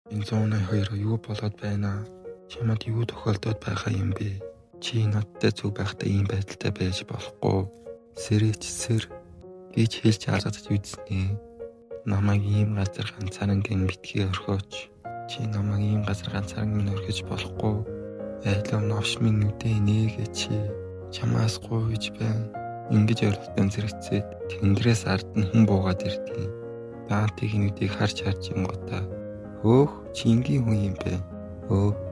Энэ 182 юу болоод байна? Чамд юу тохиолдоод байгаа юм бэ? Чи надтай зүг байхдаа ийм байдалтай байж болохгүй. Сэр гэж хэлж алгадаж үзнэ. Намайг ийм газар ганцаарнгийн битгий орхиоч. Чи намайг ийм газар ганцаарнгийн орхиж болохгүй. Айлам новшмын нүдээ нээгээ чи. Чамаас гуйж байна. Ингэж оролтон зэрэгцээд тэнгэрээс ард нь хүн буугаад ирдэг. Даантыг нүдийг харж ингуудаа. Хөөх чи ингийн хүн юм бэ?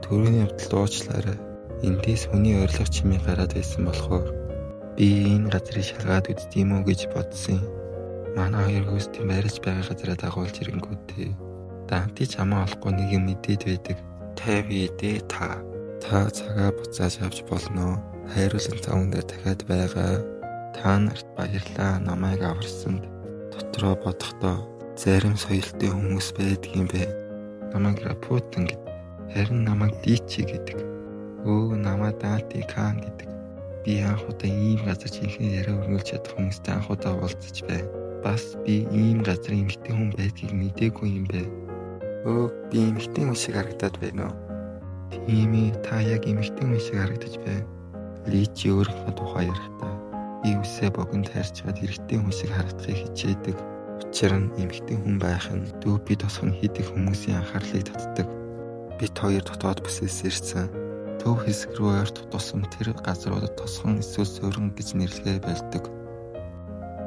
Төрөний явдалд уучлаарай. Эндээс хүний орилго чимээ гараад байсан болохоор би энэ газрыг шалгаад үздэм үү гэж бодсон. Манай хоёр хөөстийн байрж байгаа газараа дагуулж ирэнгүүтээ Даанти чамаа олохгүй нэг юм мэдээд байдаг. Тавь идэ та. Та цагаа буцааж авч болно. Хайруулсан цаавн дээр дахиад байгаа. Та нарт баярлаа намайг аварсанд. Дотроо бодохдоо зарим соёлтой хүмүүс байдаг юм бэ. Намайг Рапутан гэдэг. Харин намайг Личи гэдэг. Намайг Даанти Кан гэдэг. Би анхудаа ийм газар жинхэнэ яриа өргүүлж чадах хүмүүстэй анхудаа уулзаж байна. Бас би ийм газрын эмэгтэй хүн байдгийг мэдээгүй юм бэ. Би эмэгтэй хүн шиг харагдаад байна уу? Тийм ээ, та яг эмэгтэй хүн шиг харагдаж байна. Личи өөрийнхөө тухай ярихдаа би үсээ богинд хайрцгаад эрэгтэй хүн шиг харагдахыг хичээдэг. Учир нь эмэгтэй хүн байх нь дүүби тосхон хийдэг хүмүүсийн анхаарлыг татдаг. Бид хоёр дотоод бүсээс ирсэн. Төв хэсэг рүү ойр тутсан тэр газруудад тосхон эсвэл суурин гэж нэрлэгээ байлдаг.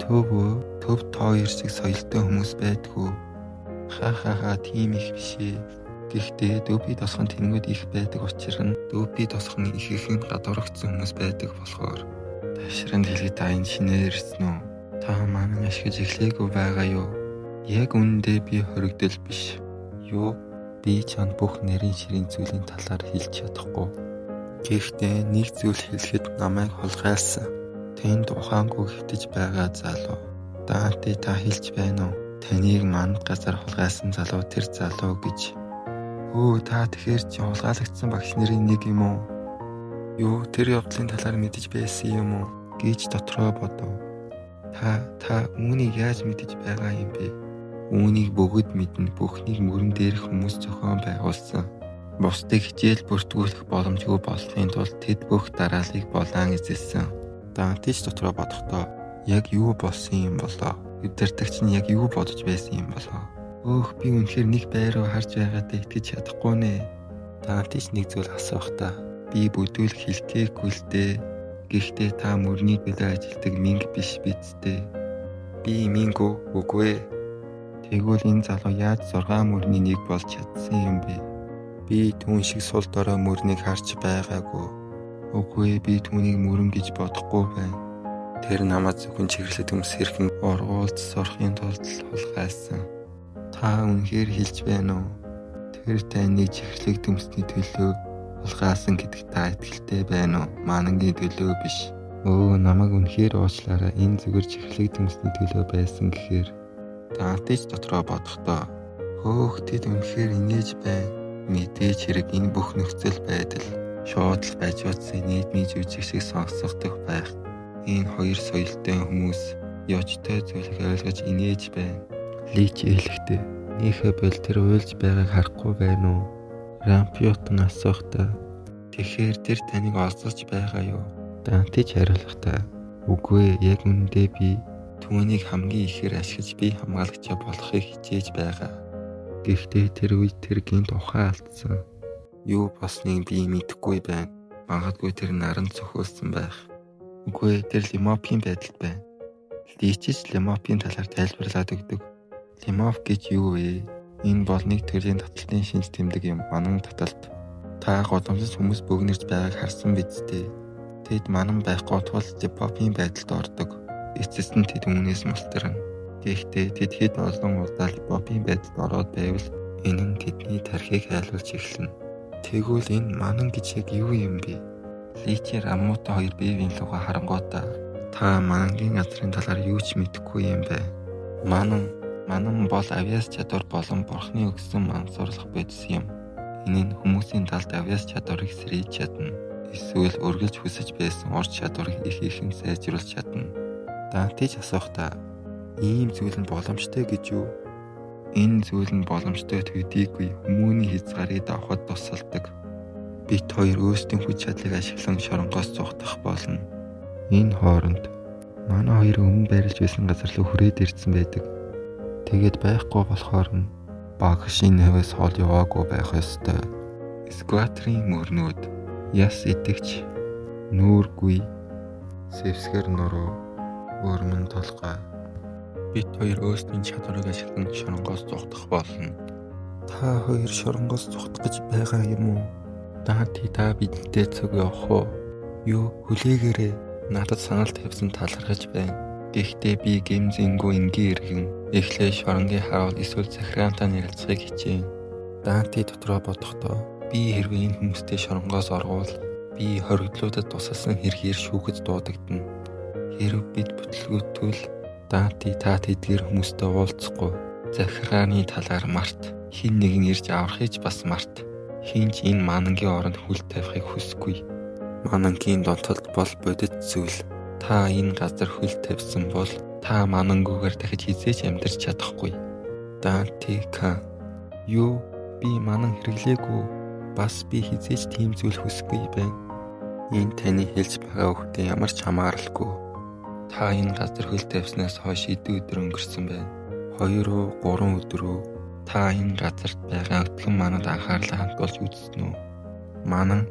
Төв хоёр шиг соёлтой хүмүүс байдгүй. Тийм их бишээ. Гэхдээ дүүби тосхон тэнгүүд их байдаг учир нь дүүби тосхон ихэхэн гадуурхсан хүмүүс байдаг болохоор ташранд хэлээд та энэ шинээр ирсэн үү? Та манай ашигж эхлэегүй байгаа юу? Яг үнэндээ би хоригдол биш. Юу? Би чанд бүх нарийн ширийн зүйлийн талаар хэлж чадахгүй. Гэхдээ нэг зүйл хэлэхэд намайг хулгайлсан. Тэнд ухаангүй хэвтэж байгаа залуу. Даанти та хэлж байна уу? Таныг манд газар хулгайлсан залуу тэр залуу гэж. Та тэгэхээр чи хулгайлагдсан багш нарын нэг юм уу? Юу тэр явдлын талаар мэдэж байсан юм уу? Гэж дотроо бодов. Та үүнийг яаж мэдэж байгаа юм бэ? Үүнийг бүгд мэднэ. Бүхнийг мөрөн дээрх хүмүүс зохион байгуулсан. Бусдыг хичээл бүртгүүлэх боломжгүй болохын тулд тэд бүх дарааллыг болон эзэлсэн. Даантич дотроо бодохдоо яг юу болсон юм болоо? Өдөртөгч нь яг юу бодож байсан юм болоо? Би үнэхээр нэг байр руу харж байгаадаа итгэж чадахгүй нэ. Даантич нэг зүйл асуухдаа би бүдүүл хэлгээгүй л дээ. Гэхдээ та мөрний төлөө ажилдаг минг биш бидтэй. Би минг үгүй ээ. Тэгвэл энэ залуу яаж 6 мөрний нэг болж чадсан юм бэ? Би түүн шиг сул дорой мөрнийг харж байгаагүй. Үгүй би түүнийг мөрөн гэж бодохгүй байна. Тэр намайг зөвхөн чиглэлд өмс хэрхэн ургуулж сурахын тулд хулгайлсан. Та үнэхээр хэлж байна уу? Тэр таныг чиглэлд өмсний төлөө хулгайлсан гэдэгт та итгэлтэй байна уу? Манангийн төлөө биш. Намайг үнэхээр уучлаарай. Энэ зүгээр чиглэлд өмсний төлөө байсан гэхээр Даантич дотроо бодохдоо тэд үнэхээр инээж байна. Мэдээж хэрэг энэ бүх нөхцөл байдал шууд л байжуудсан нийтний жүжиг шиг сонсогдох байх. Энэ хоёр соёлтой хүмүүс ёжтой зүйлийг ойлгож инээж байна. Личи хэлэхдээ нөхөө бол тэр уйлж байгааг харахгүй байна уу? Рампиотон асуухдаа тэгэхээр тэр таныг олзож байгаа юу? Даантич хариулахдаа үгүй яг үнэндээ би түүнийг хамгийн ихээр ашиглаж би хамгаалагчаа болохыг хичээж байгаа. Гэхдээ тэр үед тэр гинт ухаан алдсан. Юу болсныг би мэдэхгүй байна. Магадгүй тэр наран цохиулсан байх. Үгүй тэр лимопийн байдалд байна. Личиж лимопийн талаар тайлбарлаад өгдөг. Лимоп гэж юу вэ? Энэ бол нэг төрлийн таталтын шинж тэмдэг юм. Манан таталт. Та годомсож хүмүүс бөгнөрж байгааг харсан биз дээ. Тэд манан байхгүй тул лимопийн байдалд ордог. Эцэст нь тэд үүнээс мултарна. Гэхдээ тэд хэд олон удаа лимопийн байдалд ороод байвал энэ нь тэдний тархийг хайлуулж эхэлнэ. Тэгвэл энэ манан гэж яг юу юм бэ? Личи Рамута хоёр бэвийн луга харангуудаа та манангийн газрын талаар юу ч мэдэхгүй юм бэ? Манан бол авиас чадвар болон бурхны өгсөн мансуурлах бодис юм. Энэ нь хүмүүсийн талд авиас чадварыг сэргийж чадна. Эсвэл өргөлж хүсэж байсан ур чадварыг ихэхэн сайжруулж чадна. Даантич асуухдаа ийм зүйл нь боломжтой гэж юу? Энэ зүйл нь боломжтой төдийгүй хүмүүний хязгаарыг давхад тусалдаг. Бид хоёр өөрсдийн хүч чадлыг ашиглан шоронгоос зугтах болно. Энэ хооронд манай хоёр өмнө байрлаж байсан газар руу хүрээд ирсэн байдаг. Тэгээд байхгүй болохоор нь багш энэ хавьяас хол яваагүй байх ёстой. Скватрын мөрнүүд яс идэгч нүүргүй сэвсгэр нуруу өрмөн толгой. Бид хоёр өөрсдийн чадварыг ашиглан шоронгоос зугтах болно. Та хоёр шоронгоос зугтах гэж байгаа юм уу? Даанти та бидэнтэй цуг явах уу? Юу хүлээгээрээ надад санал тавьсан талархаж байна. Гэхдээ би гэмзэнгүй энгийн иргэн эхлээ шоронгийн харуул эсвэл захирантай ярилцахыг хичээн. Даанти дотроо бодохдоо би хэрвээ энэ хүмүүстэй шоронгоос орвол би хоригдлуудад тусалсан хэргээр шүүхэд дуудагдана. Хэрв бид бүтлгүүтвэл Даанти та тэдгээр хүмүүстэй уулзахгүй. Захирааны талаар март. Хин нэгэн ирж аврахыг бас март. Хинч энэ манангийн оронд хүл тавихыг хүсэхгүй. Манангийн донтолд бол бодит зүйл. Та энэ газар хүл тавьсан бол та манангүйгээр дахиж хизээж амьдарч чадахгүй. Даанти Кан. Юу? Би манан хэрэглээгүй. Бас би хизээж тийм зүйл хүсэхгүй байна. Энэ таны хэлж байгаа үгтэй ямар ч хамааралгүй. Та энэ газар хөл тавьснаас хойш хэдэн өдөр өнгөрсөн байна. 2 уу 3 өдөр үү? Та энэ газарт байгаа өтгөн манад анхаарлаа хандуулж үзсэн үү?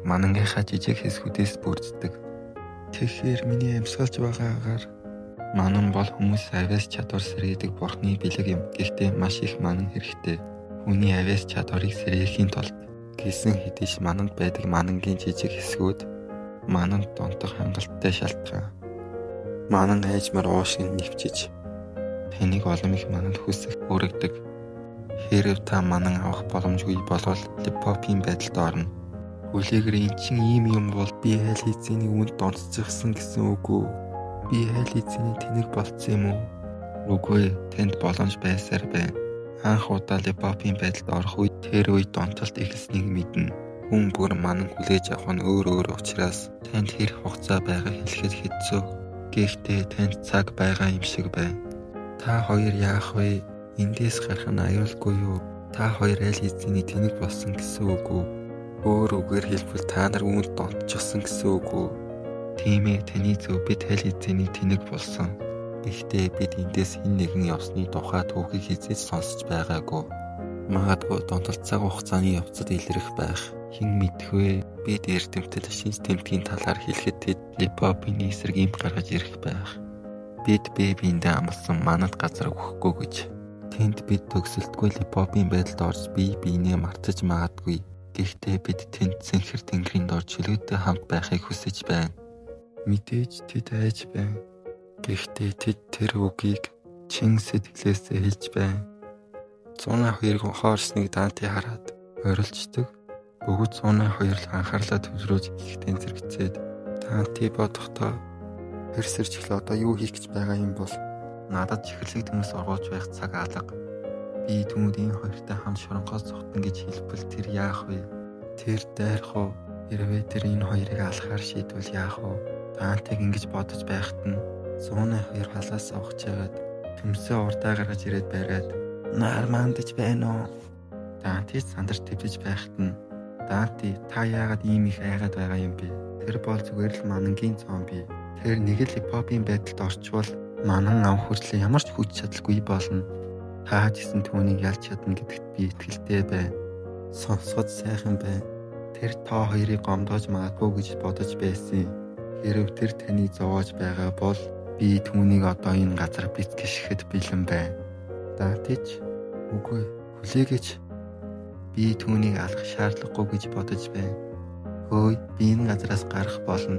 Манангийнхаа жижиг хэсгүүдээс бүрддэг. Тэгэхээр миний амьсгалж байгаа агаар манан бол хүмүүс авиас чадвар сэргээдэг бурхны бэлэг юм. Гэхдээ маш их манан хэрэгтэй. Хүний авиас чадварыг сэргээхийн тулд гэсэн хэдиж мананд байдаг манангийн жижиг хэсгүүд мананд донтох хангалттай шалтгаан. Манан хайжмар уушиг нэвчиж таныг олон их мананд хүсэх өргөдөг. Хэрв та манан авах боломжгүй болвол липопийн байдалд орно. Хүлээгэр эн чин ийм юм бол би айл хэзээний үүнд донцчихсан гэсэн үг үү? Би айл хэзээний тэнэг болцсон юм уу? Үгүй, тэнд боломж байсаар байна. Анх удаа липопийн байдалд орох үед тэр үед донтолт эхэлснийг мэднэ. Хүн бүр манан хүлээж авах нь өөр учраас танд хэрэг хугацаа байгаа хэлэхэд хэцүү. Гэхдээ танд цаг байгаа юм шиг байна. Та хоёр яах вэ? Эндээс гарах нь аюулгүй юу? Та хоёр аль хэзээний тэнэг болсон гэсэн үг үү? Өөр үгээр хэлбэл та нар үүнд донтчихсан гэсэн үг үү? Тийм ээ, таны зөв, бид аль хэзээний тэнэг болсон. Гэхдээ бид эндээс хэн нэгэн явсны тухай түүхийг хизээж сонсож байгаагүй. Магадгүй донтолт цаг хугацааны явцад илэрх байх. Хэн мэдэх вэ? Бид эрдэмтэд шинж тэмдгийн талаар хэлэхэд тэд липопийн эсрэг имп гаргаж ирэх байх. Бид биендээ амласан манад газар өгөхгүй гэж. Тэнд бид төгсөлтгүй липопийн байдалд орж биенээ мартаж магадгүй. Гэхдээ бид тэнд цэнхэр тэнгэрийн дор чөлөөтэй хамт байхыг хүсэж байна. Мэдээж тэд айж байна. Гэхдээ тэд тэр үгийг чин сэтгэлээсээ хэлж байна. 102 хоорсныг Даанти хараад орилждаг. Бүгд 102 л анхаарлаа төвлөрөөж ихтэй зэрэгцээд Даанти бодохдоо хэрсэрчлээ одоо юу хийх гэж байгаа юм бол надад чихэлэг төмс оргуулж байх цаг алга. Би түүнд энэ хоёртой хамт шоронгоос зогтно гэж хэлбэл тэр яах вэ? Тэр дайрах уу? Хэрвээ тэр энэ хоёрыг алхахаар шийдвэл яах вэ? Даантиг ингэж бодож байхад нь 102 халаас авах чагаад төмсөө урдаа гаргаж ирээд байгаад нар мандаж байна уу? Даанти сандарч твж байхад нь Даанти та яагаад ийм их айгаад байгаа юм бэ? Тэр бол зүгээр л манангийн зомби. Тэр нэг л липопийн байдалд орчвол манан ам хүртлээ ямар ч хүч чадалгүй болно. Та гэсэн түүнийг ялж чадна гэдэгт би итгэлтэй байна. Сонсгод сайхан байна. Тэр та хоёрыг гомдоож магадгүй гэж бодож байсан. Хэрв тэр таны зовоож байгаа бол би түүнийг одоо энэ газар бэлтгэхэд бэлэн байна. Даантич үгүй хүлээгэж би түүнийг алах шаардлагагүй гэж бодож байна. Хөөе би энэ газараас гарах болно.